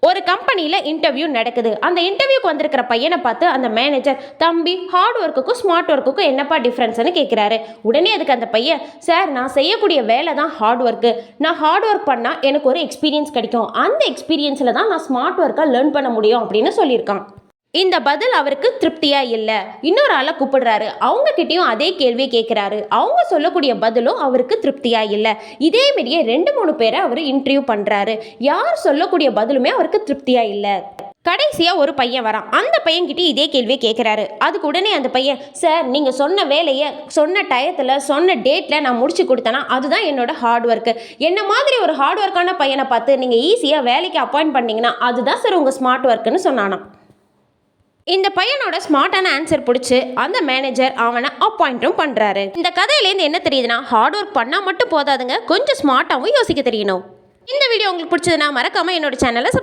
ஒரு கம்பெனியில் இன்டர்வியூ நடக்குது. அந்த இன்டர்வியூக்கு வந்திருக்கிற பையனை பார்த்து அந்த மேனேஜர், தம்பி ஹார்ட் ஒர்க்குக்கும் ஸ்மார்ட் ஒர்க்குக்கும் என்னப்பா டிஃப்ரென்ஸ்னு கேட்குறாரு. உடனே அதுக்கு அந்த பையன், சார் நான் செய்யக்கூடிய வேலை தான் ஹார்ட் ஒர்க்கு. நான் ஹார்ட் ஒர்க் பண்ணால் எனக்கு ஒரு எக்ஸ்பீரியன்ஸ் கிடைக்கும். அந்த எக்ஸ்பீரியன்ஸில் தான் நான் ஸ்மார்ட் ஒர்க்காக லேர்ன் பண்ண முடியும் அப்படின்னு சொல்லியிருக்கான். இந்த பதில் அவருக்கு திருப்தியா இல்லை. இன்னொரு ஆளை கூப்பிடுறாரு. அவங்க கிட்டேயும் அதே கேள்வியை கேட்குறாரு. அவங்க சொல்லக்கூடிய பதிலும் அவருக்கு திருப்தியா இல்லை. இதே மாதிரியே 2-3 பேரை அவர் இன்டர்வியூ பண்ணுறாரு. யார் சொல்லக்கூடிய பதிலுமே அவருக்கு திருப்தியா இல்லை. கடைசியாக ஒரு பையன் வரான். அந்த பையன்கிட்ட இதே கேள்வியை கேட்குறாரு. அதுக்கு உடனே அந்த பையன், சார் நீங்கள் சொன்ன வேலையை சொன்ன டயத்தில் சொன்ன டேட்டில் நான் முடிச்சு கொடுத்தேன்னா அதுதான் என்னோட ஹார்ட் ஒர்க்கு. என்ன மாதிரி ஒரு ஹார்ட் ஒர்க்கான பையனை பார்த்து நீங்கள் ஈஸியாக வேலைக்கு அப்பாயிண்ட் பண்ணிங்கன்னா அதுதான் சார் உங்கள் ஸ்மார்ட் ஒர்க்குன்னு சொன்னானா. இந்த பையனோட ஸ்மார்ட்டான ஆன்சர் பிடிச்சி அந்த மேனேஜர் அவனை அப்பாயிண்ட்டும் பண்ணுறாரு. இந்த கதையிலேருந்து என்ன தெரியுதுன்னா, ஹார்ட் ஒர்க் பண்ணால் மட்டும் போதாதுங்க, கொஞ்சம் ஸ்மார்ட்டாகவும் யோசிக்க தெரியணும். இந்த வீடியோ உங்களுக்கு பிடிச்சதுன்னா மறக்காமல் என்னோட சேனலை